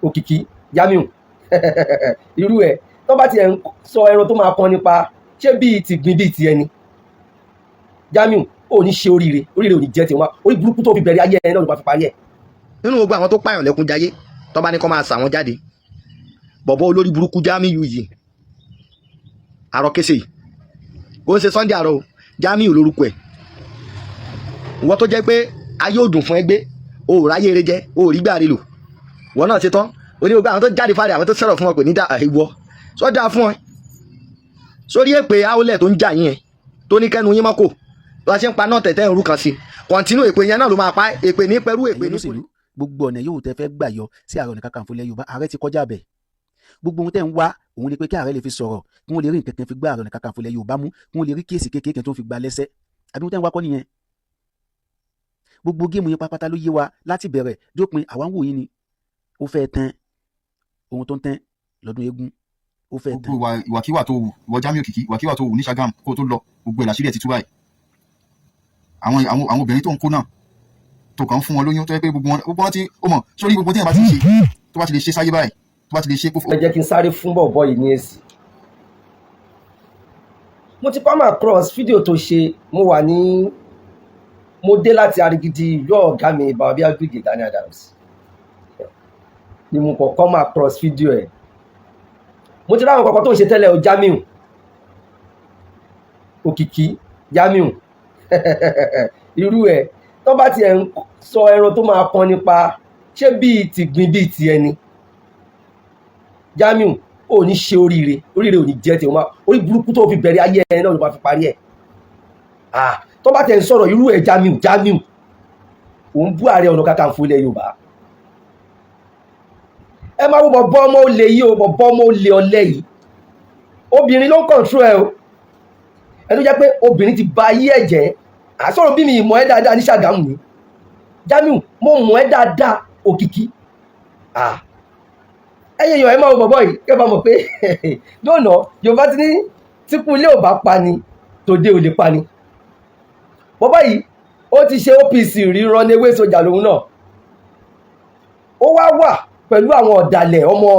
Òkìkí Jamiu irú ẹ̀ tó bá tiẹ̀ ń sọ ẹran tó máa kan nípa ṣé bíi tìgbín bíi ti ẹni Jamiu ò ní ṣe oríire ò ní jẹ́ tiwọn orí burúkú tó fi bẹ̀rẹ̀ ayé ẹ̀ náà ló bá fi parí ẹ̀. nínú gbogbo àwọn tó pààyàn lẹ́kún jayé tó bá ní kó máa sà wọ́n jáde bọ̀bọ̀ olórí burúkú Jamiu yìí àrọ kése yìí ó ń ṣe Sunday àrọ Jamiu lórúkọ ẹ̀ wọ́n tó jẹ́ pé ayé ò dùn fún ẹgbẹ́ o ò ráyé eré jẹ́ o ò rí gbàre lò wọ́n náà ṣe tán oní gbogbo àwọn tó jáde fáre àwọn tó sọ̀rọ̀ fún wọn kò ní dá ìwọ sọ dáa fún ọ sórí èpè àwọlẹ̀ tó ń jà yín ẹ tó ní kẹ́nu yín mọ́kò tó a ṣe ń pa náà tẹ̀tẹ̀ ìrú kan sí kọ̀ǹtínú èpè yẹn náà ló máa pa èpè ní pẹ̀lú èpè ní òṣèlú gbogbo ọ̀nà yóò tẹ́ fẹ́ gbà yọ sí Ààrẹ Ọ̀nà Kakanfò ilẹ̀ Yorùbá ààrẹ ti kọjá bẹ̀ gbogbo ohun tẹ́ ń wá òun ni pé kí ààrẹ lè fi sọ̀rọ̀ kí wọ́n lè rí nǹkan kan fi gbá Ààrẹ Ọ̀nà Kakanfò ilẹ̀ Yorùbá mú kí wọ́n lè rí kéèsì kékeré tó fi gba lẹ́sẹ̀ àbí ohun tẹ́ ń wá kọ́ nìyẹn gbogbo géèmù yẹn pápátá ló yé wa láti bẹ̀rẹ̀ dópin àwa ń wò yín ni ó fẹ́ tán ohun tó ń tán lọ́dún eégún ó fẹ́ tán. gbogbo ìwàkiwà tó wù wọ Jamiu Òkìkí ìwàkiwà tó wù ní Ṣàgámù kó tó lọ gbogbo ẹ̀ làṣírí ẹ̀ ti tú báyìí àwọn obìnrin tó ń kó náà tó kàn ń fún wọn lóyún tó yẹ pé gbogbo wọn ti ó mọ̀ sórí gbogbo tí ẹ̀ bá ti ṣe tó bá ti lè ṣe sáyé báyìí tó bá ti lè ṣe kó. ẹ jẹ́ kí n sáré fún bọ̀bọ̀ yìí ní èsì mo ti come across fídíò tó ṣe mo dé láti Arigidi ìlú ọ̀gá mi Bàbá Agbègbè Gani Adams ni mo kàn come across fídíò ẹ̀ mo ti ráwọn kankan tó ń ṣe tẹ́lẹ̀ o Jamiu Òkìkí Jamiu irú ẹ̀ tó bá tiẹ̀ ń sọ ẹran tó máa kan nípa ṣé bíi tìgbín bíi ti ẹni Jamiu ò ní ṣe oríire ò ní jẹ́ tiwọn orí burúkú tó fi bẹ̀rẹ̀ ayé ẹ̀ náà ló bá fi parí ẹ̀ tó bá tẹ̀ ń sọ̀rọ̀ irú ẹ̀ Jamiu òun bú Ààrẹ Ọ̀nà Kakanfò ilẹ̀ Yorùbá ẹ máa wo bọ̀bọ̀ ọmọ olè yìí o bọ̀bọ̀ ọmọ olè ọ̀lẹ yìí obìnrin ló ń kọ̀ntró ẹ o ẹ tó jẹ́ pé obìnrin ti ba ayé ẹ̀ jẹ́ àsọ̀rọ̀ bí mi ìmọ̀ ẹ́ dáadáa ní Ṣàgámù ni Jamiu mo mọ̀ ẹ́ dáadáa Òkìkí ẹ̀yin èèyàn ẹ máa wo bọ̀bọ̀ yìí kẹ́ bá mọ̀ pé lónà Yorùbá ti ní tíkú ilé ò bá pa ni tòde ò lè pa ni bọ̀bọ̀ yìí ó ti ṣe OPC rí runaway sójà lòun náà ó wà pẹ̀lú àwọn ọ̀dàlẹ̀ ọmọ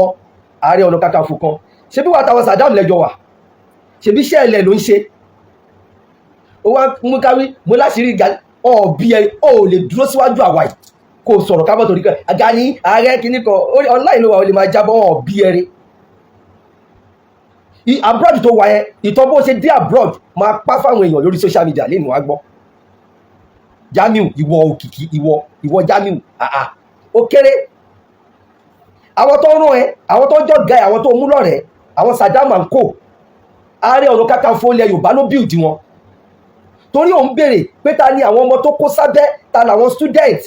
Ààrẹ Ọ̀nà Kakanfò kan ṣe bí wà táwọn Saddam lẹ́jọ́ wà ṣe bí iṣẹ́ ilẹ̀ ló ń ṣe ó wá mú káwí mo láṣìírí ìgbà ọ̀bí ẹ ò lè dúró síwájú àwa yìí kò sọ̀rọ̀ kábọ̀ torí kan àga ní ààrẹ kìíní kan online ló wà ó lè máa jábọ̀ ọ̀bí ẹrẹ abroad tó wà yẹn ìtọ́ bó ṣe dé abroad máa pa fáwọn èèyàn lórí social media lẹ́nu wá gbọ́ Jamiu ìwọ Òkìkí ìwọ Jamiu ó kéré àwọn tó rán ẹ àwọn tó jọ ga ẹ àwọn tó mú lọ́rẹ̀ẹ́ àwọn Saddam and co Ààrẹ Ọ̀nà Kakanfò ilẹ̀ Yorùbá ló build wọn torí òun béèrè pé ta ni àwọn ọmọ tó kó sábẹ́ ta làwọn student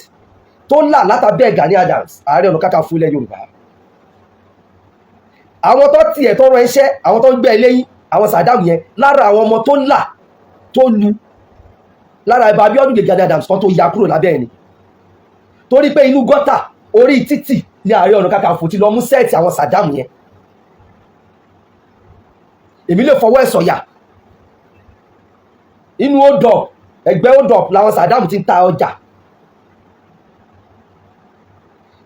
tó ń là látàbẹ́ Gani Adams Ààrẹ Ọ̀nà Kakanfò ilẹ̀ Yorùbá àwọn tó tiẹ̀ tó rán iṣẹ́ àwọn tó ń gbẹ́ lẹ́yìn àwọn Saddam yẹn lára àwọn ọmọ tó ń là tó lu lára ibà Abíọ́dún Gani Adams kan tó ya kúrò lábẹ́ ẹni torí pé inú gọ́tà orí títì ní Ààrẹ Ọ̀nà Kakanfò ti lọ mú sẹ́ẹ̀tì àwọn Saddam yẹn èmi lè fọwọ́ ẹ̀ sọ̀yà inú odò ẹgbẹ́ odò làwọn Saddam ti ń ta ọjà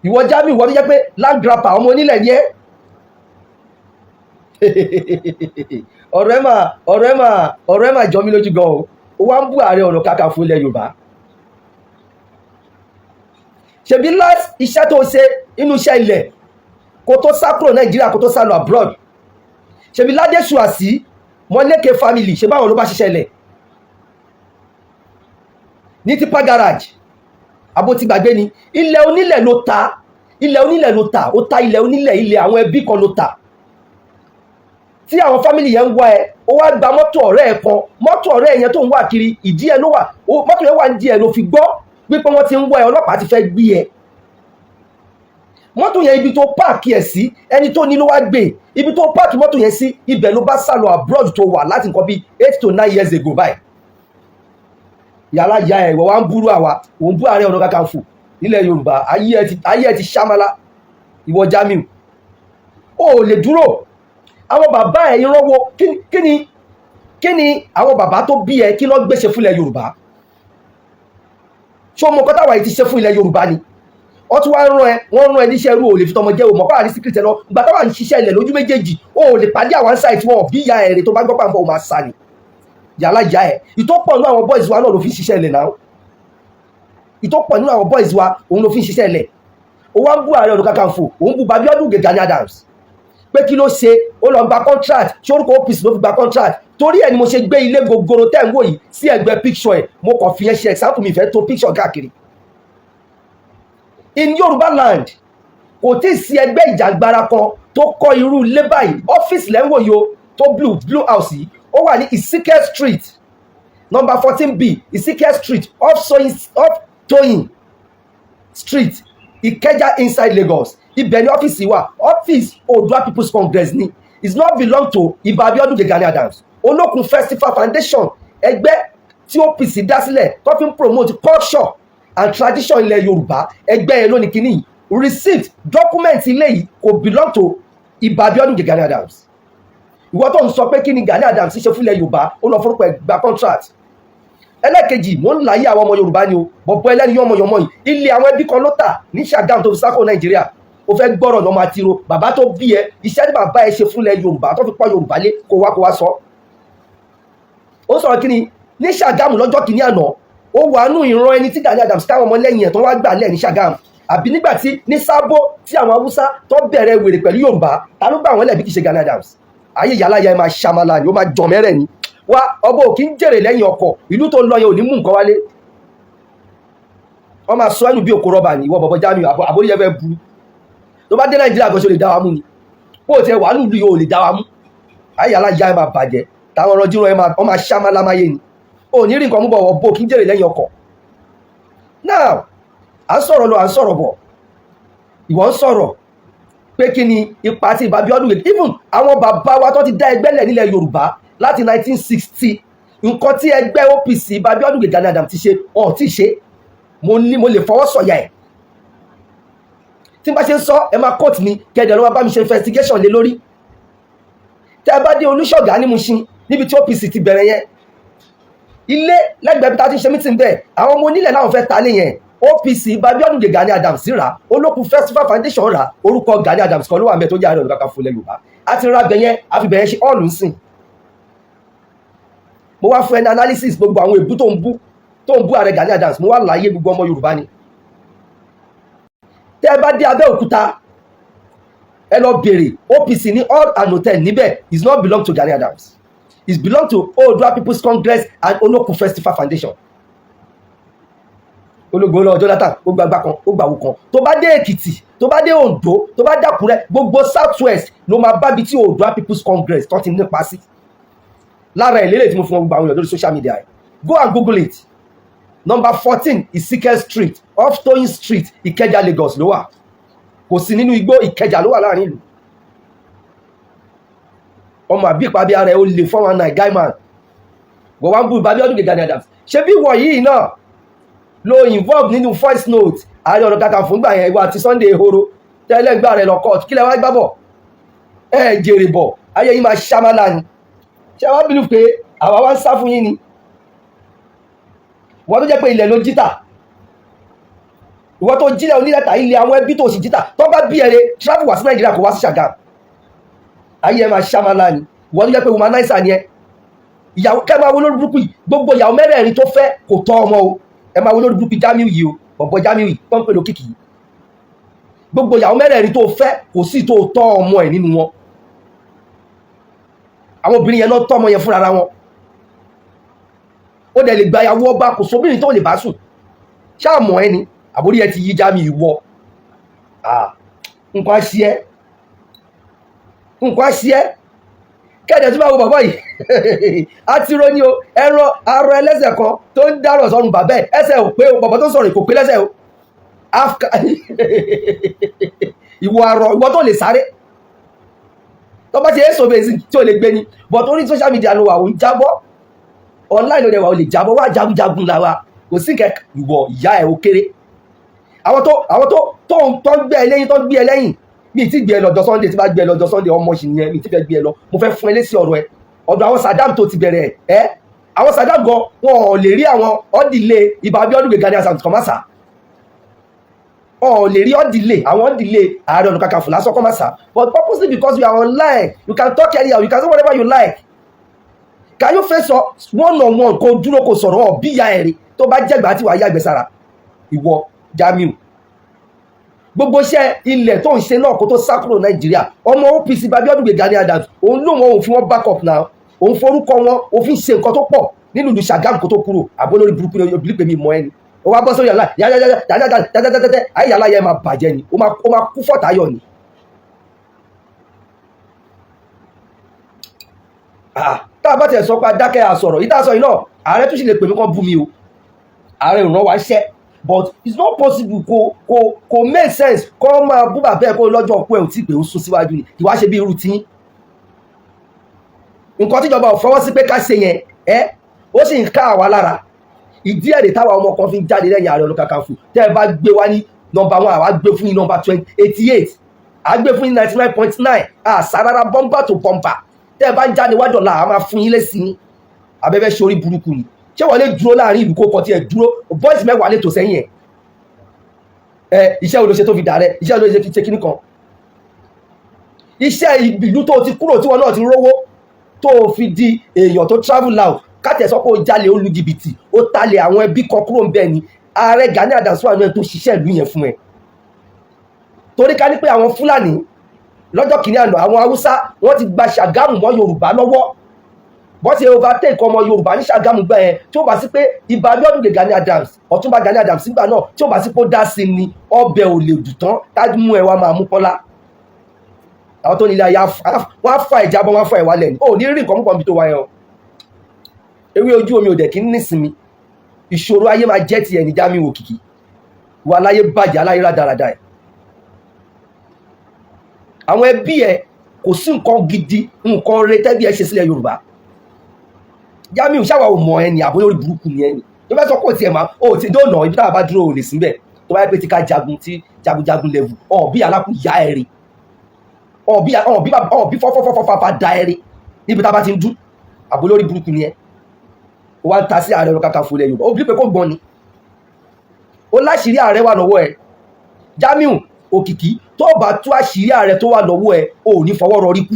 ìwọ Jamiu ìwọ tó jẹ́ pé land grabber ọmọ onílẹ̀ ni ẹ́ ọ̀rọ̀ ẹ̀ mà jọ mí lójú gan o ó wá ń bú Ààrẹ Ọ̀nà Kakanfò ilẹ̀ Yorùbá ṣebí last iṣẹ́ tó ṣe inú iṣẹ́ ilẹ̀ kó tó sá kúrò Nàìjíríà kó tó sá lọ abroad ṣebí Ládé Ṣùàṣì Mọ́lékè family ṣe báwọn ló bá ṣiṣẹ́ ilẹ̀ ní tipa garage abo ti gbàgbé ni ilẹ̀ onílẹ̀ ló ta ó ta ilẹ̀ onílẹ̀ ilẹ̀ àwọn ẹbí kan ló ta tí àwọn family yẹn ń wá ẹ ó wá gba mọ́tò ọ̀rẹ́ ẹ kan mọ́tò ọ̀rẹ́ yẹn tó ń wà kiri ìdí ẹ ló wà mọ́tò yẹn wà ní díẹ̀ ló fi gbọ́ wípé wọ́n ti ń wá ẹ ọlọ́pàá ti fẹ́ gbé ẹ mọ́tò yẹn ibi tó páàkì ẹ̀ sí ẹni tó ní ló wá gbé ibi tó páàkì mọ́tò yẹn sí ibẹ̀ ló bá sálọ abroad tó wà láti nǹkan bíi 8 to 9 years ago báyìí yàrá ya ẹ̀ wọ́n wá ń búrú àwa òun bú Ààrẹ Ọ̀nà Kakanfò nílẹ̀ Yorùbá ayé ẹ ti ṣámálá ìwọ Jamiu ó lè dúró àwọn bàbá ẹ̀ ìrànwọ́ kí ni àwọn bàbá tó bí ẹ kí ló gbéṣe fún ilẹ̀ Yorùbá ṣó mọ kọ́tàwà yìí ti ṣe fún ilẹ̀ Yorùbá ni wọ́n tún wá wọ́n rán ẹ níṣẹ́ irú ò lè fi tọmọ jẹ́ òmọ̀ pàrọ̀ ní síkírìtì lọ ìgbà táwa ń ṣiṣẹ́ ilẹ̀ lójú méjèèjì ò lè pàdé àwọn sáìtì wọn bí ìyá ẹ̀rẹ̀ tó bá gbọ́ pàǹfọ̀ ò máa sà ní yàrá ìyá ẹ̀ ìtọ́pọ̀ nínú àwọn boys wa náà ló fi ṣiṣẹ́ ilẹ̀ náà ìtọ́pọ̀ nínú àwọn boys wa òun ló fi ṣiṣẹ́ ilẹ̀ ó wá ń bú Ààrẹ Ọ̀nà Kakanfò òun bú Abíọ́dún Gani Adams pé kí ló ṣe ó lọ gba contract ṣé orúkọ OPC ló fi gba contract torí ẹ̀ ni mo ṣe gbé ilé gogoro tẹ́ ń wò yìí sí ẹgbẹ́ picture ẹ̀ mo kàn fi ẹ ṣe example mi fẹ́ tó picture káàkiri in Yorùbá land kò tí ì sí ẹgbẹ́ ìjàngbara kan tó kọ́ irú ilé báyìí ọ́fíìsì lẹ́wọ̀ yìí tó blue house yìí ó wà ní Isieke Street number 14B Isieke Street off Toyin Street Ìkẹjà inside Lagos ibẹ̀ ni ọ́fíìsì wà ọ́fíìsì Oòduà People's Congress ni is not belong to Ìbà Abíọ́dún Gani Adams Olókun Festival Foundation ẹgbẹ́ tí OPC dá sílẹ̀ tó fi ń promote culture and tradition ilẹ̀ Yorùbá ẹgbẹ́ yẹn lónìí kìíní receipt document ilé yìí kò belong to Ìbà Abíọ́dún Gani Adams ìwọ tó ń sọ pé kí ni Gani Adams ṣe fún ilẹ̀ Yorùbá ó lọ forúkọ ẹgbà contract ẹlẹ́kejì mò ń láyé àwọn ọmọ Yorùbá ni o bọ̀bọ̀ ẹlẹ́ni yọmọyọmọ yìí ilé àwọn ẹbí kan ló tà ní Ṣàgámù tó fi sákò Nàìjíríà ó fẹ́ gbọ́rọ̀ lọ́mọ àtiro bàbá tó bí ẹ iṣẹ́ tí bàbá ẹ ṣe fún ilẹ̀ Yorùbá tó fi pọ́ Yorùbá lé kó wá sọ ó sọ̀rọ̀ kí ni ní Ṣàgámù lọ́jọ́ kìíní àná ó wà nù ìran ẹni tí Gani Adams táwọn ọmọ lẹ́yìn ẹ̀ tó wá gbà lẹ̀ ní Ṣàgámù àbí nígbà tí ní Sábó tí àwọn Haúsá tó bẹ̀rẹ̀ wèrè pẹ̀lú Yorùbá ta ló gbà wọ́n lẹ̀ bí kì í ṣe Gani Adams ayé yàrá ya ẹ máa ṣamala ni ó máa jọ mẹ́rẹ̀ ni wá ọba òkì ń jèrè lẹ́yìn ọkọ̀ ìlú tó lọ yẹn ò ní mú nǹkan wálé wọ́n máa sọ ẹnu bí òkú rọ́bà ní ìwọ bọ̀bọ̀ Jamiu àbórí ẹgbẹ́ burú tó bá dé Nàìjíríà gan ṣe lè dá wa mú ni bó o tiẹ̀ wà nílùú yìí ò lè dá wa mú ayé yàrá ya ẹ máa bàjẹ́ táwọn ọ̀rọ̀ jíròrò ẹ máa ṣamala máa yé ni ò ní rí nǹkan mú bọ̀ ọba òkì ń jèrè lẹ́yìn ọkọ̀ now à ń sọ̀rọ̀ lọ à ń sọ̀rọ̀ bọ̀ ìwọ ń sọ̀rọ̀ pé kí ni ipa tí Ìbà Abíọ́dún even àwọn bàbá wa tó ti dá ẹgbẹ́ lẹ̀ nílẹ̀ Yorùbá láti 1960 nǹkan tí ẹgbẹ́ OPC Ìbà Abíọ́dún Gani Adams ti ṣe ọ̀ tí ṣe mo lè fọwọ́ sọ̀yà ẹ̀ tí n bá ṣe ń sọ ẹ máa court mi kẹ́ẹ̀dẹ̀ ló bá mi ṣe investigation lé lórí tẹ́ ẹ bá dé Olúṣọ̀gá ní Mushin níbi tí OPC ti bẹ̀rẹ̀ yẹn ilé lẹ́gbẹ̀ẹ́ bí ta ti ṣe meeting bẹ́ẹ̀ àwọn ọmọ onílẹ̀ láwọn fẹ́ ta lé yẹn OPC Ìbà Abíọ́dún Gani Adams rà Olókun Festival Foundation rà orúkọ Gani Adams kan ló wà mẹ́ tó jẹ́ Ààrẹ Ọ̀nà Kakanfò ilẹ̀ Yorùbá àti ra bẹ̀yẹn àfi bẹ̀yẹn ṣe all nsìn mo wá fún ẹni analysis gbogbo àwọn èbú tó ń bú Ààrẹ Gani Adams mo wá láyé gbogbo ọmọ Yorùbá ni tẹ́ ẹ bá dé Abẹ́òkúta ẹ lọ bèrè OPC ní all and hotel níbẹ̀ is not belong to Gani Adams it belong to Oòduà People's Congress and Olókun Festival Foundation ológun lọ Jonathan ó gbàgbà kan ó gbàwó kan tó bá dé Èkìtì tó bá dé Oǹdó tó bá dàkúrẹ́ gbogbo South West ló máa bá bi tí Oòduà People's Congress tó ti nípa sí lára ìlélẹ̀ tí mo fún wọn gbogbo àwọn èèyàn lórí social media ẹ̀ go and google it number 14 Isieke Street off Toyin Street Ìkẹjà Lagos ló wà kò sí nínú igbó Ìkẹjà ló wà láàrin ìlú ọmọ àbí ìpàbí ara ẹ̀ ó lè 419 guy man wọ́n wá ń bú Ìbà Abíọ́dún Gani Adams ṣé bí wọ̀nyí náà lo involve nínú voice note Ààrẹ Ọ̀nà Kakanfò fún gbà yẹn ìwà àti Sunday Ehoro tẹ́lẹ̀ gbà rẹ̀ lọ court kí lẹ wá gbábọ̀ ẹ jèrè bọ̀ ayé yìí máa ṣamala ni ṣé wọ́n bínú pé àwa wá ń sá fún yín ni wọ́n tó jẹ́ pé ilẹ̀ ló jítà ìwọ́n tó jílẹ̀ onílẹ̀ta ilé àwọn ẹbí tó sì jítà tó bá bí ẹrẹ travel wá sí Nàìjíríà kò wá sí Ṣàgámù ayé ẹ máa ṣamala ni ìwọ́n tó jẹ́ pé womanizer ni ẹ ìyàwó kẹ́ máa wo lórí burúkú yìí gbogbo ìyàwó mẹ́rẹ̀ẹ̀rin tó fẹ́ kò tọ́ ọmọ o ẹ máa wo lórí burúkú Jamiu yìí o bọ̀bọ̀ Jamiu yìí tó ń pè lókìkì yìí gbogbo ìyàwó mẹ́rẹ̀ẹ̀rin tó fẹ́ kò sí tó tọ́ ọmọ ẹ̀ nínú wọn àwọn obìnrin yẹn náà tọ́ ọmọ yẹn fúnra wọn ó dẹ̀ lè gba ìyàwó ọba kò sóbìnrin tó lè bá sùn ṣáàmọ̀ ẹni àbórí ẹ ti yí Jamiu wọ nǹkan ṣí ẹ́ kẹ́ẹ̀dẹ̀ tí máa wo bàbá yìí àtìrò ní o ẹ̀rọ arọ ẹlẹ́sẹ̀ kan tó ń dárọ̀ sọ́run bàbá ẹ̀ ẹsẹ̀ ò pé o bàbá tó sọ̀rọ̀ kò pé lẹ́sẹ̀ o ìwọ arọ ìwọ tó lè sáré tó bá ti ẹ́ sọ̀bẹ̀ sí tí o lè gbé ni but orí social media ló wà ó ń jábọ́ online ló dẹ̀ wà ó lè jábọ́ wá jagunjagun la wa kò sí kẹ ìwọ ìyá ẹ̀ ó kéré àwọn tó ń gbé ẹ lẹ́yìn tó ń gbé ẹ lẹ́yìn mi ti gbé ẹ lọ́jọ́ Sunday tí bá gbé ẹ lọ́jọ́ Sunday ọmọ ṣì nìyẹn mi ti fẹ́ gbé ẹ lọ mo fẹ́ fún ẹ lésì ọ̀rọ̀ ẹ ọ̀dọ̀ àwọn Saddam tó ti bẹ̀rẹ̀ ẹ àwọn Saddam gan wọn ò lè rí àwọn ọ́dìlé Ìbà Abíọ́dún Gani Adams kan má sà ọ̀ lè rí delay àwọn delay Ààrẹ Ọ̀nà Kakanfò lásán kọ́ máa sá, but purposely because you are online you can talk anyhow, you can say whatever you like. Can you face one on one kó dúró kó sọ̀rọ̀ ọ̀ bí ìyá ẹ̀rí tó bá jẹ́gbàá tí wàá yàgbẹ́ sára ìwọ Jamiu? Gbogbo iṣẹ́ ilẹ̀ tó ń ṣe náà kó tó sá kúrò Nàìjíríà, ọmọ OPC Abiodun Gani Adams òun ló wọn òun fi wọn back up now, òun forúkọ wọn òfin ṣe nǹkan tó pọ̀ nínú ìlú Ṣàgámù kó tó kúrò. Àbó lórí burúkú ni obìnrin pè mí mọ ẹni ó wá bọ́ sórí àlá yáyáyáyáyáyáyáyá ayé aláyẹ máa bàjẹ́ ni ó máa kú fọ́tàyọ̀ ni. Tá a bá tẹ̀ sọ pé adákẹ́ àsọ̀rọ̀ yìí tá a sọ yìí náà ààrẹ tún sì lè pè mí kán bú mi o, ààrẹ ìrànwọ́ wa ṣẹ́, but it's not possible kò make sense kó máa bú bàbá ẹ̀ kó lọ́jọ́ ọ̀pọ̀ ẹ̀ ò tí pé ó sún síwájú ni kì wá ṣe bí irú tí nǹkan tíjọba ò fọwọ́ sí pé ká ṣe yẹn ó sì ń ká àwa lára. Ìdí ẹ̀rẹ̀ táwa ọmọ kan fi ń jáde lẹ́yìn Ààrẹ Ọ̀nà Kakanfò tẹ́ ẹ bá gbé wá ní nọmba 1 àwa gbé fún yín nọmba 88 à gbé fún yín 99.9 àṣàrárá bọ́mbà tó bọ́mbà. Tẹ́ ẹ bá ń jáde wá dọ̀la a máa fún yín lẹ́sìn ní abẹ́fẹ́ sórí burúkú ni. Ṣé wọ́n lè dúró láàrin ìlú kó kọ tí ẹ dúró boys mẹ́wàá lè tò sẹ́yìn ẹ̀ iṣẹ́ wo ló ṣe tó fi dà rẹ, iṣẹ́ wo ló ṣe fi ṣe kíní kan. Iṣẹ́ ìlú tó ti kúrò tí wọn náà ti rówó tó fi di èèyàn tó travel out kátẹ̀ sọ pé ó jalè ó lu jìbìtì ó talẹ̀ àwọn ẹbí kan kúrò ń bẹ̀ ni Ààrẹ Gani Adams wà náà tó ṣiṣẹ́ ìlú yẹn fún ẹ. Torí ká ní pé àwọn Fúlàní lọ́jọ́ kìíní àná àwọn Haúsá wọ́n ti gba Ṣàgámù mọ́ Yorùbá lọ́wọ́ bọ́n ti overtake ọmọ Yorùbá ní Ṣàgámù gbà yẹn tí ó bá sí pé Ìbà Abiodun Gani Adams Ọ̀túnba Gani Adams nígbà náà tí ó bá sí pé ó dá sí ni ọbẹ̀ ò lè dùn tán tájú mú ẹ wá máa mú Kọ́lá. Àwọn tó nílé ayé wọ́n á fa ìjábọ̀ wọ́n á fa ìwálẹ̀ ni ò ní rí nǹkan púpọ̀ níbi tó wáyé o. Ewé ojú omi ò dẹ̀ kí ń nísinmi, ìṣòro ayé máa jẹ́ ti ẹni Jamiu Òkìkí wà láyé bàjẹ́ aláyé rádaràdà ẹ̀. Àwọn ẹbí ẹ kò sí nǹkan gidi nǹkan rẹ tẹ́bí ẹ ṣe sílẹ̀ Yorùbá. Jamiu ṣáwa ò mọ ẹni àbóyọ orí burúkú ni ẹni tó bá sọ pé tiẹ̀ máa ó ti dóònà ibi táwa bá dúró ò lè síbẹ̀ tó bá yẹ pé ti ká jagun tí jagunjagun level ọ̀bí alákùúyá ẹ̀rí ọ̀bí fọ́fọ́fọ́fọ́fà da ẹ̀rí níbi tá a bá ti ń dún àbóyọ orí burúkú ni ẹ. Ó wá ń ta sí Ààrẹ Ọ̀nà Kakanfò ilẹ̀ Yorùbá ó bí pé kó gbọ́n ni ó láṣìírí ààrẹ wà lọ́wọ́ ẹ̀. Jamiu Òkìkí tó bá tú àṣírí ààrẹ tó wà lọ́wọ́ ẹ̀ ò ní fọwọ́ rọrí kú.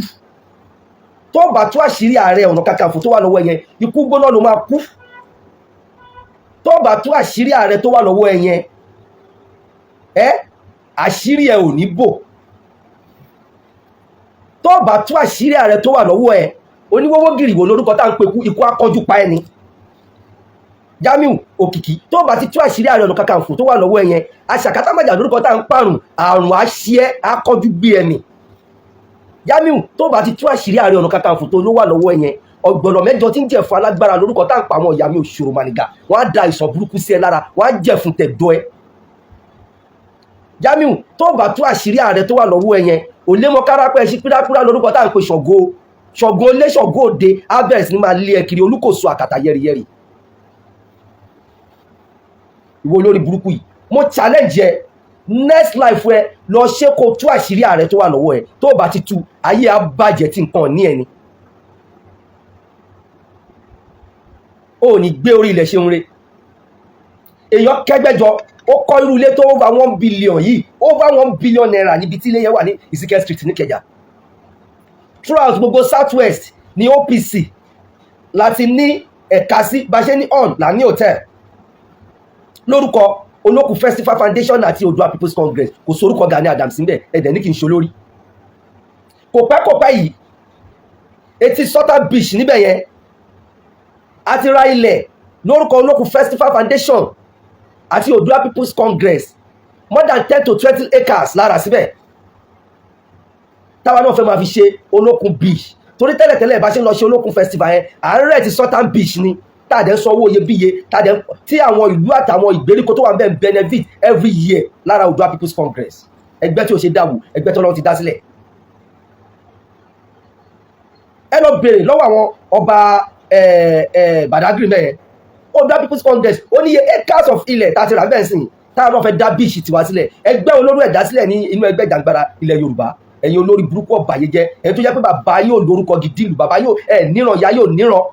Tó bá tú àṣírí Ààrẹ Ọ̀nà Kakanfò tó wà lọ́wọ́ ẹ̀ yẹn ikú gbóná ló máa kú. Tó bá tú àṣírí ààrẹ tó wà lọ́wọ́ ẹ̀ yẹn àṣírí ẹ̀ ò ní bò. Tó bá tú àṣírí ààrẹ tó wà lọ́wọ́ ẹ̀ oníwọ́wọ́ gìrìwò lórúkọ tá à ń pe ikú akọ́jú pa ẹni. Jamiu Òkìkí tó bá ti tú àṣírí Ààrẹ Ọ̀nà Kakanfò tó wà lọ́wọ́ ẹ̀ yẹn aṣàkátámàjà lórúkọ tá à ń pààrùn àrùn àṣìẹ́ akọ́jú gbé ẹni. Jamiu tó bá ti tú àṣírí Ààrẹ Ọ̀nà Kakanfò tó ló wà lọ́wọ́ ẹ̀ yẹn ọ̀gbọ̀nọ̀ mẹ́jọ tí ń jẹ̀ fún alágbára lórúkọ tá à ń pa àwọn ìyá mi òṣòro mànìgà wọ́n á da ìsọ̀ burúkú sí ẹ lára wọ́n á jẹ̀ fún tẹ̀dọ́ ẹ. Jamiu tó bá tú àṣírí ààrẹ tó wà lọ́wọ́ ẹ̀ yẹn ò lé mọ́ kárápẹ́ ṣí pírápírá lórúkọ tá à ń pe Ṣọ̀gó ilé Ṣọ̀gó òde abẹ́rẹ́ sí ni máa lé ẹ kiri Olúkòso àkàtà yẹ́rìyẹ́rì. Ìwọ olórí burúkú yìí mo challenge ẹ next life ẹ lọ ṣe kó tú àṣírí ààrẹ tó wà lọ́wọ́ ẹ tó bá ti tú ayé á bàjẹ́ tí nǹkan ní ẹni. ó ní gbé orí ilẹ̀ ṣeun re èèyàn kẹgbẹ́jọ ó kọ́ irú ilé tó over 1 billion yìí over 1 billion naira níbi tí ilé yẹn wà ní Ezekiel Street ní Ìkẹjà. Throughout gbogbo South West ní OPC láti ní ẹ̀ka sí báṣẹ́ ní on là ní hotel lórúkọ Olókùn Festival Foundation àti Oòduà People's Congress kò sórúkọ Gani Adams níbẹ̀ ẹ̀dẹ̀ ní kì í ṣe olórí. Kò pẹ́ yìí etí Southern Beach níbẹ̀ yẹn àti ra ilẹ̀ lórúkọ Olókùn Festival Foundation àti Oòduà People's Congress more than 10 to 20 acres lára síbẹ̀ táwa náà fẹ́ máa fi ṣe Olókùn Beach torí tẹ́lẹ̀tẹ́lẹ̀ bá ṣe ń lọ ṣe Olókùn Festival yẹn àárẹ̀ ti Southern Beach ni tàdé ń sanwó iyebíye tàdé tí àwọn ìlú àtàwọn ìgbèríko tó wà ń bẹ̀ benefit every year lára Oòduà People's Congress ẹgbẹ́ tí ó ṣe dáwò ẹgbẹ́ tó lọ́wọ́ ti dá sílẹ̀. Ẹ lọ bèrè lọ́wọ́ àwọn ọba Badagry mẹ́yẹn Oòduà People's Congress ó níye acres of ilẹ̀ tàti rà bẹ́ẹ̀ sìn táwọn náà fẹ́ dá bíìsì tiwa sílẹ̀ ẹgbẹ́ olóró ẹ̀dá sílẹ̀ ní inú ẹgbẹ́ ìjàngbara ilẹ̀ Yorùbá ẹ̀yin olórí burúkú ọ̀bàyé jẹ́ ẹ̀yin tó jẹ́ pé bàbá yóò lórúkọ gidi ìlú bàbá yóò níran ìyá yóò níran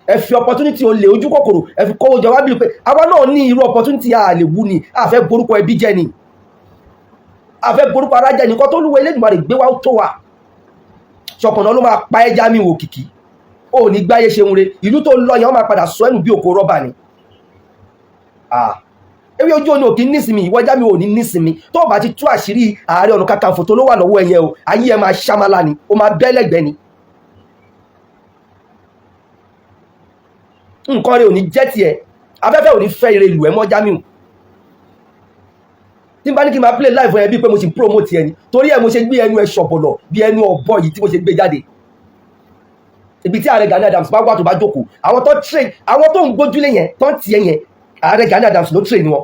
ẹ fi opportunity olè ojú kòkòrò ẹ fi kówó jọ wá bí pé àwa náà ní irú opportunity a lè wú ni a fẹ́ borúkọ ẹbí jẹ́ ni a fẹ́ borúkọ ara jẹ́ nìkan tó lúwẹ̀ Elédùmarè gbé wá tó wa Ṣọ̀pọ̀nná ló máa pa ẹ́ Jamiu Òkìkí ó ní gbáyé ṣeun re ìlú tó lọ yẹn wọ́n máa padà sọ ẹnu bí òkò rọ́bà ni ewé ojú òní òkì nísìmí ìwọ Jamiu ò ní nísìmí tó bá ti tú àṣírí Ààrẹ Ọ̀nà Kakanfò tó ló wà lọ́wọ́ ẹ̀yẹ o ayé ẹ máa ṣámálá ni ó máa bẹ́lẹ̀gbẹ́ ni nǹkan rẹ̀ ò ní jẹ́ tiẹ̀ afẹ́fẹ́ ò ní fẹ́ ire lù ẹ́ mọ́ Jamiu tí n bá ní kí n máa play live ẹ bí pé mo sì ń promote ẹni torí ẹ mo ṣe gbé ẹnu ẹ ṣọ̀bọ̀lọ̀ bí ẹnu ọ̀bọ yìí tí mo ṣe gbé jáde ibi tí Ààrẹ Gani Adams bá wà tó bá jókòó àwọn tó train àwọn tó ń gbójúlé yẹn tó ń tiẹ̀ yẹn Ààrẹ Gani Adams ló train wọn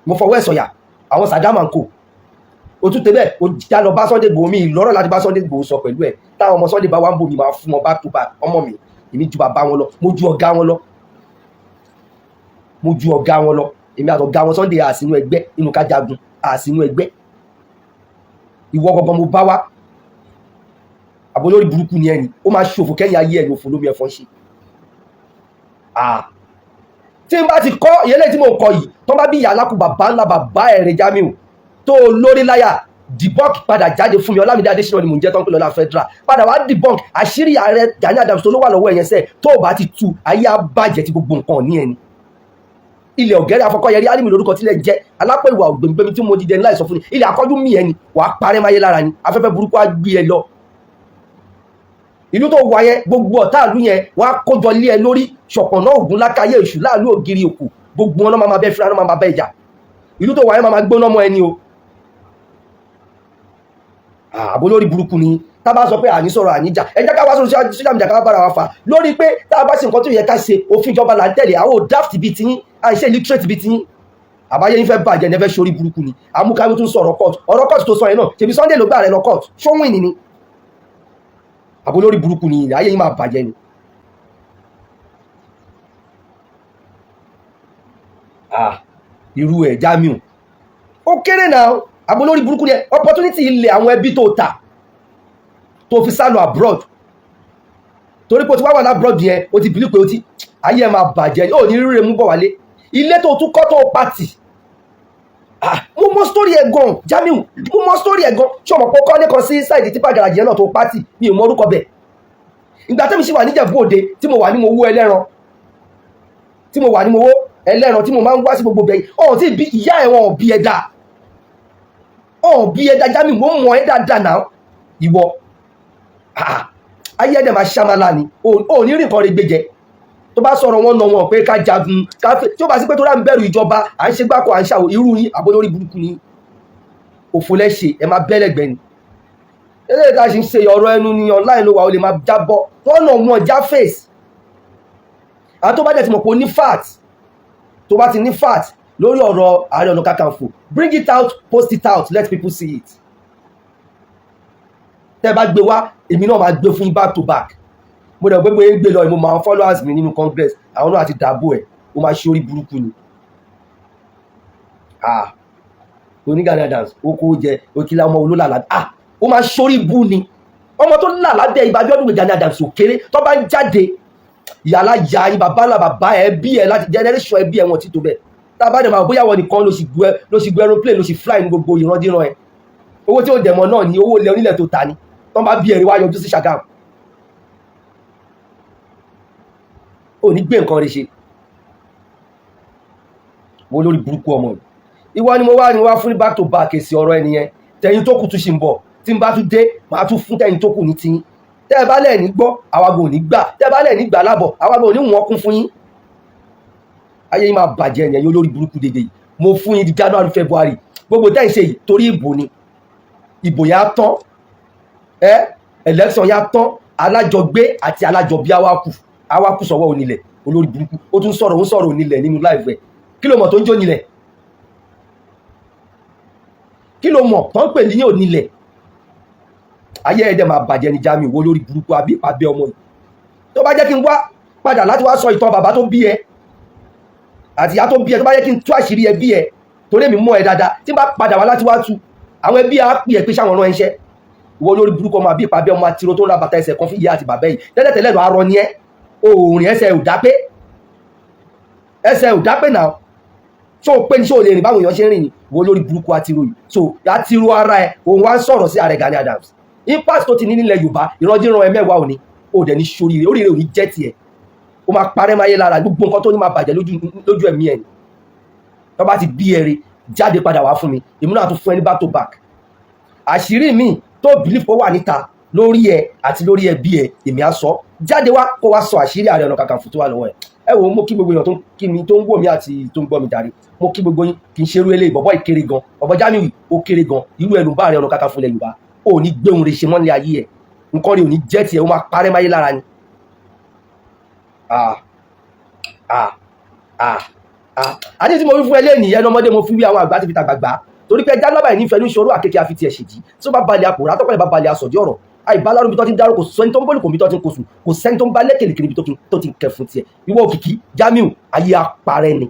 mo fọwọ́ ẹ̀ sọ̀yà àwọn Sàdámà ń kò o tún tẹ́bẹ̀ o já lọ bá Sunday Igboho mi lọ́rọ̀ láti bá Sunday Igboho sọ pẹ̀lú ẹ̀ táwọn ọmọ Sunday bá wá ń bò mí máa fún wọn back to back ọmọ mi èmi ju bàbá wọn lọ mo ju ọ̀gá wọn lọ mo ju ọ̀gá wọn lọ èmi àtọ̀gá wọn Sunday àsínú ẹgbẹ́ inú ká jagun àsínú ẹgbẹ́ ìwọ gangan mo bá wá àbò lórí burúkú ni ẹni ó máa ṣòfò kẹ́yìn ayé ẹ̀yìn òfò lómi ẹ̀fọn ṣe tí n bá ti kọ́ ìyẹlẹ́ tí mo ń kọ yìí tó bá bí ìyá alákùbà bá ńlá bàbá ẹ̀rẹ̀ Jamiu tó lórí láyà debunk padà jáde fún mi Ọlámídé Adéṣínà ni mò ń jẹ́ tó ń pè lọ́la federal padà wá debunk àṣírí Ààrẹ Gani Adams tó ló wà lọ́wọ́ ẹ̀yẹn sẹ́ tó bá ti tu ayé abájẹ́ ti gbogbo nǹkan ní ẹni ilẹ̀ ọ̀gẹ́rẹ́ afọkọ́yẹrí Álímì lórúkọ tílẹ̀ jẹ́ alápẹ̀ ìwà ògbèmígbèmí tí mo dìde ńlá ìsọ fún ni ilẹ̀ akọ́jú mi ẹni wà á parẹ́ máyé lára ni afẹ́fẹ́ burúkú á gbé ẹ lọ ìlú tó wà yẹn gbogbo ọ̀tá ìlú yẹn wọ́n á kójọ lé ẹ lórí Ṣọ̀pọ̀nná ògún lákàyè èṣù láàlú ògiri òkú gbogbo wọn náà máa bẹ́ fúnra náà máa bẹ́ ìjà ìlú tó wà yẹn máa gbóná mọ́ ẹni o àbó lórí burúkú ni tá bá sọ pé àní sọ̀rọ̀ àníjà ẹ jẹ́ ká wá sórí social media ká bára wa fà lórí pé tá a bá ṣe nǹkan tó yẹ ká ṣe òfin ìjọba là ń tẹ̀lé àwọn ò daft bíi tiyín àìṣe illiterate bíi tiyín àbáyé yín fẹ́ bàjẹ́ ní ẹ fẹ́ sórí burúkú ni amúkáwé tún sọ̀rọ̀ court ọ̀rọ̀ court tó sọ yẹn náà ṣèbí Sunday ló gbà rẹ lọ court ṣóhun ìní ni àbó lórí burúkú ni ayé yín máa bàjẹ́ ni. Irú ẹ̀ Jamiu ó kéré náà àbó lórí burúkú ni opportunity ilẹ̀ àwọn ẹbí tó ta tó fi sálọ abroad torí pé o ti wá wà ní abroad yẹn o ti bìlí pé o ti ayé ẹ̀ máa bàjẹ́ ó ní rírẹ̀ mú bọ̀ wálé ilé tó tún kọ́ tó pàtì mo mọ story ẹ̀ gan Jamiu mo mọ story ẹ̀ gan ṣé ọmọ pé kọ́lé kan sí side tipa garage yẹn náà tó pàtì mi ò mọ orúkọ bẹ̀ ìgbà tẹ́mi sì wà níjẹ̀bú òde tí mo wà ní mo wó ẹlẹ́ran tí mo wà ní mo wó ẹlẹ́ran tí mo máa ń wá sí gbogbo bẹ̀yìn ọ̀hún tí ìyá ẹ̀ wọn ò bí ẹ̀dá bí ẹ̀dá Jamiu mo mọ ẹ̀ dáadáa náà ìwọ ayé ẹ̀dẹ̀ máa ṣàmàlà ni ò ní rí nǹkan rẹ̀ gbéjẹ tó bá sọ̀rọ̀ wọn nà wọn pé ká jagun káfẹ́ tí ó bá sí pé tó rà ń bẹ̀rù ìjọba à ń ṣe gbáko à ń ṣàwò irú yín àbó lórí burúkú ni òfò lẹ́ṣẹ̀ ẹ máa bẹ́lẹ̀gbẹ́ ni eléyìí tá a ṣe ń ṣe ọ̀rọ̀ ẹnu ni online ló wà ó lè máa jábọ́ wọ́n nà wọn já face àwọn tó bá jẹ́ ti mọ̀ pé ó ní fat tó bá ti ní fat lórí ọ̀rọ̀ Ààrẹ Ọ̀nà Kakanfò bring it out post it out let people see it tẹ́ bá gbé wá èmi náà máa gbé fún yín back to back mo dẹ̀ gbégbé gbé lọ ìmọ̀ àwọn followers mi nínú congress àwọn náà àti dàbò ẹ̀ ó máa ṣe orí burúkú ni oní Gani Adams ó kó jẹ òkìlá ọmọ olólàlá ó máa ṣe orí bú ni ọmọ tó làlá bẹ ìbájú ọdún Gani Adams ò kéré tó bá ń jáde ìyàlá ya yín bàbá ńlá bàbá ẹ bí ẹ láti generation ẹ bí ẹ wọn ti tó bẹ tá a bá dẹ̀ máa bóyá wọn nìkan ló sì gbé aeroplane ló sì fly ní gbogbo ìrandíran ẹ owó tí ó dẹ̀ mọ́ náà ni owó ilẹ̀ onílẹ̀ tó ta ni tó bá bí ẹ̀rí wá yọjú sí Ṣàgámù ò ní gbé nǹkan rẹ̀ ṣe wo lórí burúkú ọmọ rẹ̀ ìwọ ni mo wá fún ní back to back èsì ọ̀rọ̀ ẹnìyẹn tẹ̀yìn tó kù tún ṣì ń bọ̀ tí n bá tún dé máa tún fún tẹ̀yìn tó kù ní tiyín tẹ́ ẹ bá lẹ̀ ní gbọ́ àwàgò ò ní gbà tẹ́ ẹ bá lẹ̀ ní gbà lábọ̀ àwàgò ò ní wọ́n kún fún yín ayé yín máa bàjẹ́ ẹ̀yìn yóò lórí burúkú dédé yìí mo fún yín di January February gbogbo tẹ́yìn ṣe yìí torí ìbò ni ìbò yà tán election yà tán alájọgbé àti alájọbí awakù sọ̀wọ́ onílẹ̀ olórí burúkú ó tún sọ̀rọ̀ onílẹ̀ nínú live ẹ̀ kí ló mọ̀ tó ń jó nílẹ̀ kí ló mọ̀ tó ń pè ní onílẹ̀ ayé ẹ̀dẹ̀ máa bàjẹ́ ní Jamiu wo lórí burúkú abẹ́ ọmọ yìí tó bá jẹ́ kí n wá padà láti wá sọ ìtàn bàbá tó bí ẹ àti ìyá tó bí ẹ tó bá jẹ́ kí n tú àṣírí ẹ bí ẹ torí èmi mọ̀ ẹ dáadáa tí n bá padà wá láti wá tú àwọn ẹbí á pè é pé sáwọn ọ̀rọ̀ ẹ̀ṣẹ́ wo lórí burúkú ọmọ àbí ìpàbẹ́ ọmọ àtìrò tó ń ra bàtà ẹsẹ̀ kan fún ìyá àti bàbá yìí tẹ́lẹ̀tẹ́lẹ̀ lọ arọ ni ẹ́ òòrìn ẹsẹ̀ ò dápé náà so pé ní ṣé o lè rìn báwọn èèyàn ṣe ń rìn ní wo lórí burúkú àtiró yìí so àtiró ara ẹ òun wá ń sọ̀rọ̀ sí Ààrẹ Gani Adams impact tó ti ní nílẹ̀ Yorùbá ìrandíran ẹ mẹ́wàá òní ó dẹ̀ ní sóríire oríire òní jẹ́ tiẹ̀ ó máa parẹ́ máyé lára gbogbo nǹkan tó ní máa bàjẹ́ lójú ẹ̀mí ẹ̀ ni tó bá ti bí ẹ̀rẹ̀ jáde padà wá fún mi èmi náà tún fún ẹ ní back to back àṣírí mi tó believe kó wà níta lórí ẹ àti lórí ẹbí ẹ èmi á sọ jáde wá kó wá sọ àṣírí Ààrẹ Ọ̀nà Kakanfò tó wà lọ́wọ́ ẹ wò ó mo kí gbogbo èèyàn tó ń kí mi tó ń wò mí àti tó ń gbọ́ mi jàre mo kí gbogbo yín kì í ṣerú eléyìí bọ̀bọ́ ìkéré gan ọ̀bọ̀ Jamiu ó kéré gan irú ẹnu bá Ààrẹ Ọ̀nà Kakanfò lẹ̀ Yorùbá ò ní gbé òun rè ṣe mọ́lẹ̀ ayé ẹ̀ nǹkan rẹ̀ ò ní jẹ́ tiẹ̀ ó máa parẹ́ máyé lára ni. àdé tí mo fi fún ẹ lẹ́nìí ẹnu ọmọdé mo fi wí àwọn àgbà ti fi ta gbàgbà torí pé ẹja lọ́bàá ìnífẹ̀ẹ́ ní ìṣòro àkekèé àfi tiẹ̀ ṣèjì tí ó bá balẹ̀ àpò rátọ́pẹ́lẹ̀ bá balẹ̀ àsọ̀dí ọ̀rọ̀ àìbálárùn bí tó ti ń dárò kò sẹ́ni tó ń bọ́lù kò bí tó ti ń kóṣù kò sẹ́ni tó ń bá lẹ́kẹ̀lẹ̀kẹ̀lẹ̀ bí tó ti ń kẹfun tiẹ̀ ìwọ Òkìkí Jamiu ayé apárẹ́ ni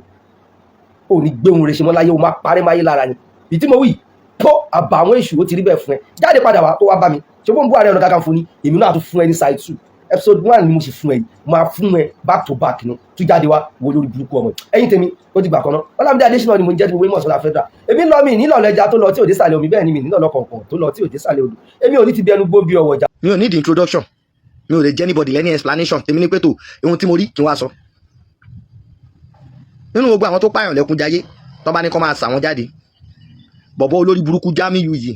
ò ní gbé ohun rẹ̀ ṣe mọ́ láyé o máa parẹ́ máyé lára ni ìdí mo wí tó àbá àwọn èṣù ó ti rí bẹ́ẹ̀ fún ẹ jáde padà wá kó wá bá mi ṣé bó ń bú Ààrẹ Ọ̀nà Kakanfò ni èmi náà tún fún ẹ ní side 2 episode 1 ni mo sì fún ẹ yìí máa fún ẹ back to back ni tún jáde wá wo lórí burúkú ọmọ ẹ̀yin tèmi ó ti gbà kan náà Ọlámídé Adéṣínà ni mo ń jẹ́ tí mo wé mọ̀sọ́lá federal èmi lọ mi nílò ọlẹ́ja tó lọ tí òde sàlẹ̀ omi bẹ́ẹ̀ ni mi nílò ọlọ́kọ̀ọ̀kan tó lọ tí òde sàlẹ̀ odò èmi ò ní ti bí ẹnu gbó bí ọwọ́ ọjà. mi ò need introduction mi ò lè jẹ́ anybody lẹ́ni explanation tèmi ní pẹ́tò ohun tí mo rí kí n wá sọ. nínú gbogbo àwọn tó pààyàn lẹ́kún jayé tó bá ní kó máa sà wọ́n jáde bọ̀bọ̀ olórí burúkú Jamiu yìí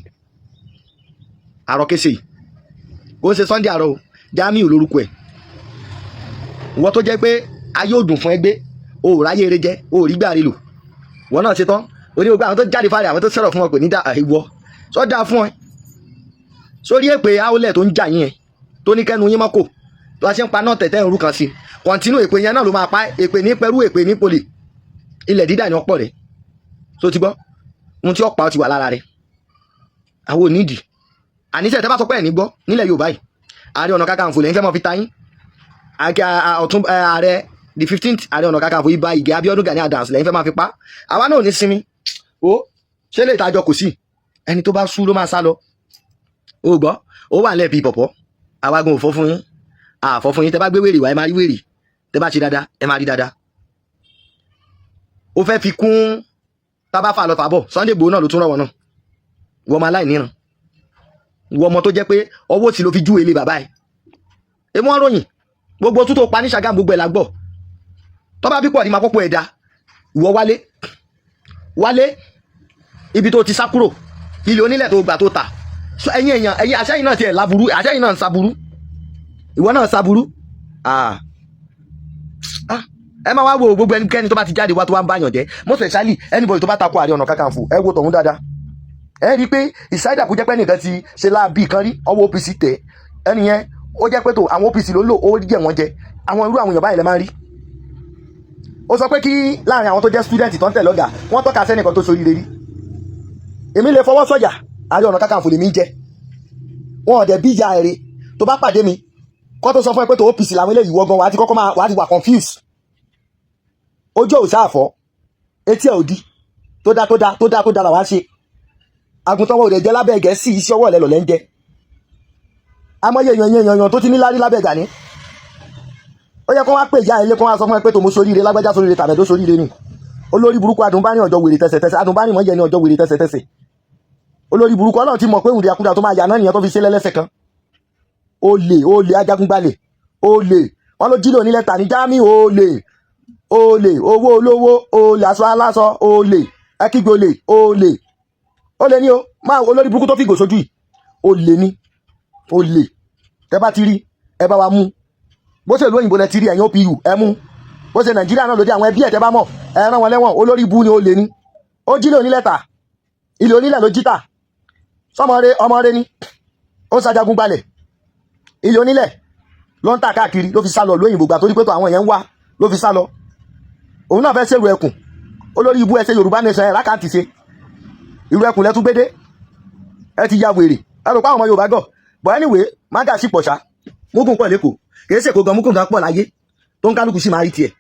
àròkéṣe kò ń ṣe Sunday àrò Jamiu lórúkọ ẹ̀ wọ́n tó jẹ́ pé ayé ò dùn fún ẹgbẹ́ o ò ráyé eré jẹ́ o ò rí gbàre lò wọ́n náà ṣe tán oní gbogbo àwọn tó jáde fáre àwọn tó sọ̀rọ̀ fún wọn kò ní dá ìwọ sọ dáa fún ẹ sórí èpè áwòlẹ̀ tó ń jà yín ẹ tó ní kẹ́nu yín mọ́kò tó a ṣe ń pa náà tẹ̀tẹ̀ ìrú kan sí kọ̀ǹtínú èpè yẹn náà ló máa pa èpè ní pẹ̀rú èpè ní poli ilẹ̀ dídà ní ọ̀pọ̀ rẹ̀ tó ti gbọ́ ohun tí ọ̀pá ti wà lára rẹ̀ àwọn onídìí àníṣe tẹ́ bá sọ pé ẹ̀ ní gbọ́ nílẹ̀ Yorùbá yìí Ààrẹ Ọ̀nà Kakanfò lẹ́yìn fẹ́ mọ́ fi ta yín ọ̀tún ààrẹ the 15th Ààrẹ Ọ̀nà Kakanfò Ìbà Ìgè Abíọ́dún Gani Adams lẹ́yìn fẹ́ máa fi pa àwa náà ò ní sinmi ó ṣé lè tajọ kò sí ẹni tó bá sú ló máa sá lọ ó gbọ́ ó wà nílẹ̀ bíi pọ̀pọ̀ àwa gan òfò fún yín àfọ́ fún yín tẹ́ bá gbé wèrè wá ẹ máa rí wèrè tẹ́ bá ṣe dáadáa ẹ máa rí dáadáa ó fẹ́ fi kún tábà fà lọ fàbọ̀ Sunday Igboho náà ló tún rọ̀wọ̀ náà wọ́n máa láì níran wọ́n ọmọ tó jẹ́ pé ọwọ́ òsì ló fi jú ilé bàbá ẹ̀ èmi wọ́n ròyìn gbogbo tó pa ní Ṣàgámù gbogbo ẹ̀ la gbọ́ tó bá bí pọ̀ ní máa pọ́pọ́ ẹ̀dá ìwọ wálé ibi tó ti sá kúrò ilé onílẹ̀ tó gbà tó tà ẹ̀yin èèyàn ẹ̀yin àṣẹ́yìn náà tiẹ̀ láburú àṣẹ́yìn náà ń saburú ìwọ náà saburú ẹ máa wá wo gbogbo ẹnikẹ́ni tó bá ti jáde wá tó wá ń báyàn jẹ́ most especially anybody tó bá takò Ààrẹ Ọ̀nà Kakanfò ẹ wo tọ̀hún dáadáa ẹ rí i pé ìsáìdà kó jẹ́ pé nìkan ti ṣe láàbì kan rí ọwọ́ OPC tẹ̀ ẹni yẹn ó jẹ́ pé tó àwọn OPC ló lò ó jẹ́ wọ́n jẹ àwọn irú àwọn èèyàn báyìí lè máa ń rí ó sọ pé kí láàrin àwọn tó jẹ́ student tó ń tẹ̀ lọ́gà wọ́n tọ́ka sẹ́nìkan tó soríire rí èmi lè fọwọ́ sọ̀yà Ààrẹ Ọ̀nà Kakanfò lèmi jẹ wọn ò dẹ̀ bí ìyá ẹ̀rẹ́ tó bá pàdé mi kọ́ tó sọ fún ẹ pé tó OPC làwọn eléyìí wọ́gan wà á ti kọ́kọ́ máa wà á ti wà confused ojú ò sáàfọ́ etí ẹ̀ ò di tó dá làwọn á ṣe àgùntàn wọn ò dẹ̀ jẹ́ lábẹ́ Gẹ̀ẹ́sì iṣẹ́ ọwọ́ ẹ̀ lọ́lẹ́ ń jẹ amọ́yé èèyàn tó ti ní lárí lábẹ́ Gani ó yẹ kó wá pè ìyá ilé kó wá sọ fún ẹ pé tòun soríire lágbájá soríire tàmẹ̀dó soríire ni olórí burúkú Adùnbánì ọjọ́ wèrè tẹ̀sẹ̀tẹ̀sẹ̀ Adùnbánì mọ́ jẹ́ ní ọjọ́ wèrè tẹ̀sẹ̀tẹ̀sẹ̀ olórí burúkú Ọlọ́run ti mọ̀ pé òun àkúdà tó máa yà náà nìyẹn tó fi ṣe lẹ́lẹ́sẹ̀ kan olè ajagunbalẹ̀ olè wọn ló jílò nílẹ̀ tà ní Jamiu olè owó olówó olè aṣọ aláṣọ olè ẹkígbólè olè ní o máa olórí burúkú tó fi gò sójú yìí olè tẹ bá ti rí ẹ bá wa mú bó ṣe ìlú òyìnbó lẹ ti rí ẹ̀yin OPU ẹ mú bó ṣe Nàìjíríà náà lòdì àwọn ẹbí ẹ̀ tẹ bá mọ̀ ẹ rán wọn lẹ́wọ̀n olórí bú ni olè ní ó jílò onílẹ̀ tà ilé onílẹ̀ ló jí tà ọmọ rẹ ni ó ṣàjagun gbalẹ̀ ilé onílẹ̀ ló ń tà káàkiri ló fi sá lọ lóyìnbó gbà torí pé tó àwọn èèyàn ń wá ló fi sá lọ òun náà fẹ́ ṣèrò ẹkùn olórí ibú ẹ ṣe Yorùbá nation ẹ lákàntì ṣe irú ẹkùn lẹ́tún gbédé ẹ ti ya wèrè ẹ rò pé àwọn ọmọ Yorùbá gọ̀ but anyway mága sí pọ̀ṣá mógùn pọ̀ lẹ́kọ̀ọ́ kìí ṣe kó gan mógùn gan pọ̀ láyé tó ń kálukú sí máa rí tiẹ̀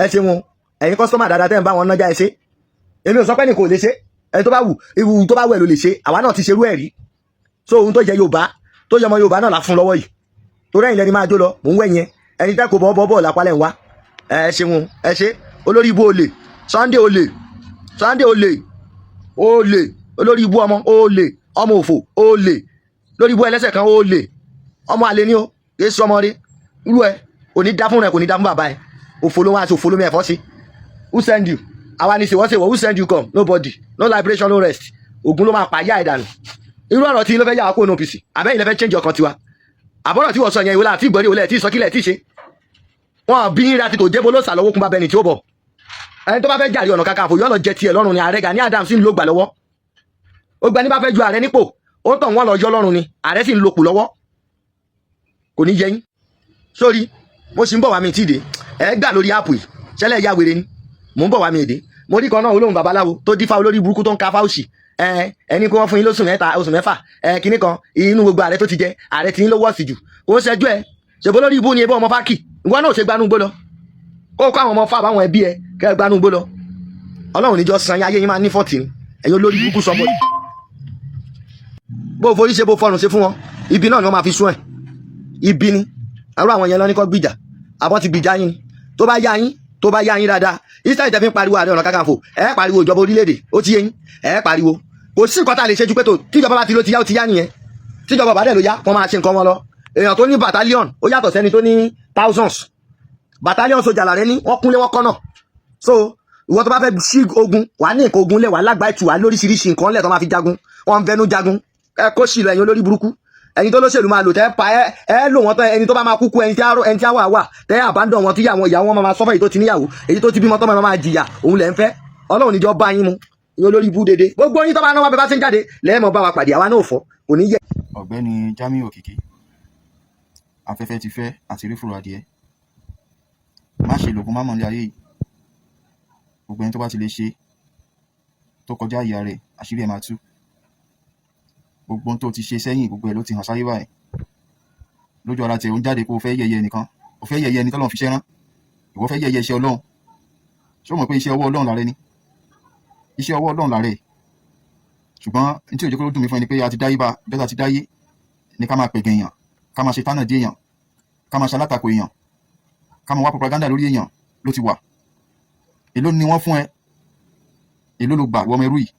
ẹ ṣe wọn ẹ̀yin kọ́sọ́mà dáadáa tẹ́ ń bá wọn nájà ẹ ṣe èmi ò sọ pé ní kò lè ṣe ẹni tó bá wù ewu tó bá wù ẹ ló lè ṣe àwa náà ti ṣerú ẹ̀ rí so ohun tó jẹ Yorùbá tó yẹ ọmọ Yorùbá náà là fún lọ́wọ́ yìí torí ẹ̀yin lẹni máa jó lọ mò ń wẹ̀ yẹn ẹni tẹ́ kò bọ́ lápálẹ̀ ń wá ẹ ṣeun ẹ ṣe olórí ibú olè Sunday olè olórí ibú ọmọ òfò olè lórí ibú ẹlẹ́sẹ̀ kan olè ọmọ àlè ni ó èso ọmọ rí irú ẹ kò ní dá fún rẹ kò ní dá fún bàbá ẹ òfò ló wá sí òfò ló mi ẹ̀fọ́ sí who send you àwa ni ṣèwọ́ who send you come nobody no liberation no rest ògùn ló máa pàyà ìdànù irú ọ̀rọ̀ tí ló fẹ́ yà wá kó ní OPC àbẹ́yìn lè fẹ́ change ọkàn tiwa àbọ̀rọ̀ tí wọ́n sọ yẹn ìwé láti ìgbọ́rí ìwé tí ìsọkílẹ̀ tí ṣe wọn bí ra ti tò jẹ́ bolo sàlọ́wọ́ kún bá bẹni tí ó bọ̀ ẹni tó bá fẹ́ jàre Ọ̀nà Kakanfò yọ́ lọ jẹ tiẹ̀ lọ́rùn ni Ààrẹ Gani Adams ń lò gbà lọ́wọ́ ó gbani bá fẹ́ ju ààrẹ nípò ó tàn wọ́n lọ yọ lọ́rùn ni ààrẹ sì ń lòpù lọ́wọ́ kò ní yẹyìn sórí mo sì ń bọ̀ wá mi tíde ẹ gbà lórí áàpù yìí ṣẹlẹ̀ ìyá wèrè ni mò ń bọ̀ wá mi èdè mo rí kan náà olóhùn babaláwo tó dífá olórí burúkú tó ń ka fáwùsì ẹni pé wọ́n fún yín lóṣù mẹ́fà kinní kan inú gbogbo ààrẹ tó ti jẹ ààrẹ tí yín ló wọ́ọ̀sì jù ó ń ṣẹjú ẹ ṣèbó lórí ibú ni ebó ọmọ fákì ìwọ náà ò ṣe gbanú gbó lọ kó kó àwọn ọmọ fà báwọn ẹbí ẹ kẹ gbanú gbó lọ Ọlọ́run níjọ san ayé yín máa ní fọ́ọ̀tì ni ẹ̀yin olórí burúkú sọmọ bó forí ṣe bó fọrùn ṣe fún wọn ibi náà ni wọ́n máa fi sún ẹ̀ ibi ni àrùn àwọn yẹn lọ ní kọ́ gbìjà àbọ̀ ti gbìjà yín tó bá yá yín dáadáa Israel tẹ́ fi ń pariwo Ààrẹ Ọ̀nà Kakanfò ẹ pariwo ìjọba orílẹ̀-èdè ó ti yé yín ẹ pariwo kò sí nǹkan tá a lè ṣe ju pé tó tíjọba bá ti ló ti yá ó ti yá nìyẹn tíjọba bá dẹ̀ ló yá wọ́n máa ṣe nǹkan wọn lọ èèyàn tó ní battalion ó yàtọ̀ sẹ́ni tó ní thousands battalion sojà làrẹ́ ní wọ́n kúnlé wọ́n kọ́nà so ìwọ tó bá fẹ́ ṣí ogun wà ní nǹkan ogun lẹ̀ wà lágbàá ìtù wà lóríṣiríṣi nǹkan lẹ̀ tó máa fi jagun wọ́n ń fẹnu jagun ẹ kó sì lọ ẹ̀yin olórí burúkú ẹ̀yin tó lóṣèlú máa lò tẹ́ pa ẹ lò wọ́n tán ẹni tó bá máa kúkú ẹni tí á wà tẹ́ àbádọ́ wọn tí ìyàwó wọn máa sọ́fẹ̀ èyí tó ti níyàwó èyí tó ti bímọ tó máa jìyà òun lẹ̀ ń fẹ́ Ọlọ́run níjọ bá yín mu ẹ̀yin olórí ibú dédé gbogbo yín tó bá náwó abẹ bá ti ń jáde lẹ́ẹ̀mọ́ bá wa pàdé àwa náà fọ́ kò ní yẹ. Ọ̀gbẹ́ni Jamiu Òkìkí afẹ́fẹ́ ti fẹ́ àti rí fúru adìẹ má ṣe lògùn má mọ̀lẹ́ ayé yìí gbogbo ẹni tó bá ti lè ṣe tó kọjá ìyá rẹ̀ àṣírí ẹ̀ máa tú gbogbo ohun tó ti ṣe sẹ́yìn gbogbo ẹ̀ ló ti hàn sáyé báyìí lójú ara tẹ̀ ó ń jáde kó o fẹ́ yẹ̀yẹ́ nìkan o fẹ́ yẹ̀yẹ́ ẹni tọ́lọ́run fi ṣẹ́ rán ìwọ fẹ́ yẹ̀yẹ́ iṣẹ́ Ọlọ́run ṣé o mọ̀ pé iṣẹ́ ọwọ́ Ọlọ́run làrẹ ni iṣẹ́ ọwọ́ Ọlọ́run làrẹ ṣùgbọ́n ní tí òjò kó dùn mí fún ẹni pé a ti dáyé bá bẹ́ẹ̀ ti dáyé ni ká máa pẹ̀gẹ̀ èèyàn ká máa ṣe tánà dé èèyàn ká máa ṣalátakò èèyàn ká máa wá propaganda lórí èèyàn ló ti wà èló ni wọ́n fún ẹ èló ló gbà wọ́n ẹrú yìí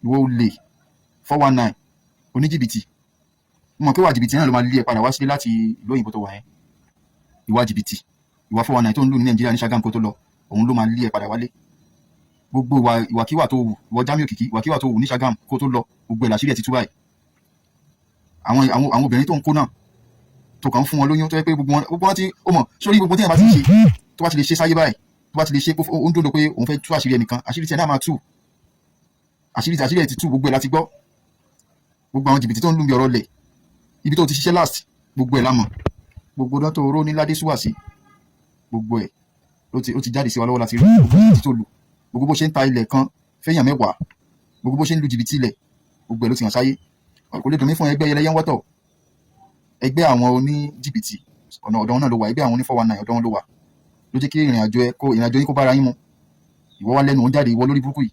ìwọ olè 419 oníjìbìtì mọ̀ pé wà jìbìtì náà ló máa lé ẹ padà wá sílé láti ìlú òyìnbó tó wà yẹn ìwà jìbìtì ìwà 419 tó ń lù ní Nàìjíríà ní Ṣàgámù kó tó lọ òun ló máa lé ẹ padà wálé gbogbo ìwàkíwà tó wù ìwọ Jamiu Òkìkí ìwàkíwà tó wù ní Ṣàgámù kó tó lọ gbogbo ẹ̀ làṣírí ẹ̀ ti tú báyìí àwọn obìnrin tó ń kó náà tó kàn ń fún wọn lóyún tó yẹ pé gbogbo wọn ti ó mọ̀ sórí gbogbo tí ẹ̀ bá ti ṣe tó bá ti lè ṣe sáyé báyìí tó bá ti lè ṣe ó ń dòdò pé òun fẹ́ tú àṣírí ẹnìkan àṣírí tiẹ̀ náà máa tú àṣírí ẹ̀ ti tú gbogbo ẹ̀ láti gbọ́ gbogbo àwọn jìbìtì tó ń lù bí ọ̀rọ̀ lẹ̀ ibi tó ti ṣiṣẹ́ last gbogbo ẹ̀ lámọ̀ gbogbo ọdún tó ró ní ládé súwà sí gbogbo ẹ̀ ó ti jáde sí wa lọ́wọ́ láti rí gbogbo jìbìtì tó lù gbogbo bó ṣe ń ta ilẹ̀ kan fẹ́yàn mẹ́wàá gbogbo bó ṣe ń lu jìbìtì ilẹ̀ gbogbo ẹ̀ ló ti hàn sáyé kò lè dùn mí fún ẹgbẹ́ ẹlẹ́yẹ ń wọ́tọ̀ ẹgbẹ́ àwọn oní jìbìtì ọ̀dọ̀ wọn náà ló wà ẹgbẹ́ àwọn oní 419 ọ̀dọ̀ wọn ló wà ló jẹ́ kí ìrìn àjò yín kó bára yín mu ìwọ wá lẹ́nu òun jáde ìwọ lórí burúkú yìí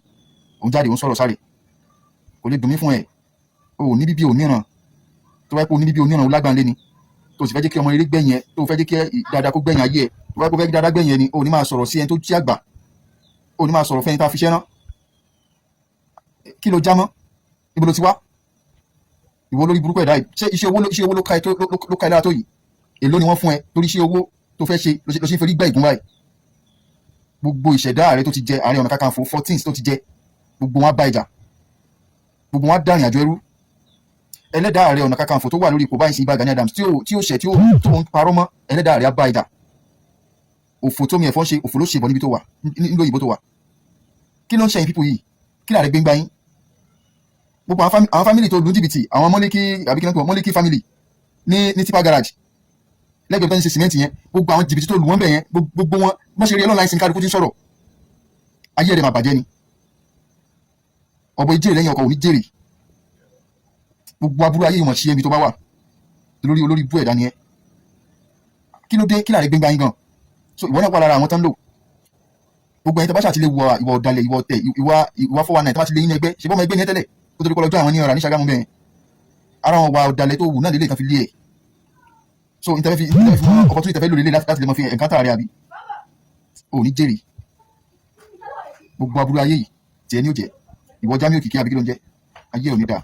òun jáde òun sọ̀rọ̀ sáré kò lè dùn mí fún ẹ o ní bíbí oníran tó wáyé pé o ní bíbí oníran o lágbàá lé ni tó sì fẹ́ jẹ́ kí ọmọ eré gbẹ̀yìn ẹ tó fẹ́ jẹ́ kí dáadáa kó gbẹ̀yìn ayé ẹ tó wáyé pé fẹ́ dáadáa gbẹ̀yìn ẹ ni o ní máa sọ̀rọ̀ sí ẹni tó jí àgbà o ní máa sọ̀rọ̀ fẹ́ni tá a fi ṣẹ́ rán kí ló já mọ́ ibo ló ti wá ìwọ lórí burúkú ẹ̀dá yìí ṣé iṣẹ́ owó ló ka ẹ lára tó yìí èló ni wọ́n fún ẹ torí iṣẹ́ owó tó fẹ́ ṣe ló ṣe ń ferí gbẹ́ ìgún báyìí gbogbo ìṣẹ̀dá ààrẹ tó ti jẹ Ààrẹ Ọ̀nà Kakanfò 14 tó ti jẹ gbogbo wọn bá ìjà gbogbo wọn dárìn àjò ẹrú ẹlẹ́dàá Ààrẹ Ọ̀nà Kakanfò tó wà lórí ipò báyìí sí Ìbà Gani Adams tí ó ṣẹ̀ tí ó ń parọ́ mọ́ ẹlẹ́dàá Ààrẹ bá ìjà òfò tó mi ẹ̀fọ́ ń ṣe òfò ló ṣe bọ̀ níbi tó wà nílò òyìnbó tó wà kí ló ń ṣẹ̀yìn pípò yìí kí làárẹ̀ gbé ń gbá yín gbogbo àwọn fámìlì tó lu jìbìtì àwọn mọ́líkì fámìlì ní tipa garage lẹ́gbẹ̀ẹ́ tó ń ṣe sìmẹ́ǹtì yẹn gbogbo àwọn jìbìtì tó lù wọ́n bẹ̀ yẹn gbogbo wọn bọ́n ṣe rí ẹlọ́nà ìsìn kálukú tí ń sọ̀rọ̀ ayé rẹ̀ máa bàjẹ́ ni ọ̀bọ ìjèrè lẹ́yìn ọkọ̀ òní jèrè gbogbo aburú ayé ìmọ̀ sí ẹbí tó bá wà olórí bú ẹ̀dá ni ẹ kí ló dé kí láàrin gbéńgbá yín gan so ìwọ náà wà lára àwọn tán lò gbogbo ẹni tó bá ṣàtìlẹ̀ ìwà ọ̀dàlẹ̀ ìwà ọ̀tẹ̀ ìwà 419 tó bá ti lé yín ẹgbẹ́ ṣe bọ́mọ ẹgbẹ́ ní tẹ́lẹ̀ kó tó lè kọ́ lọ́jọ́ àwọn ní ọ̀rà ní Ṣàgámù bẹ́ẹ̀ ara wọn wà ọ̀dàlẹ̀ tó wù náà lélẹ̀ kan fi lé ẹ̀ so ìtẹ́fẹ́ fi ọkọ̀ tó ìtẹ́fẹ́ lò lélẹ̀ láti lè mọ fi ẹ̀ka tààrẹ àbí ò ní jèrè gbogbo aburú ayé yìí tiẹ̀ ní ò jẹ́ ìwọ Jamiu Òkìkí àbí kí ló ń jẹ́ ayé ò ní dáa.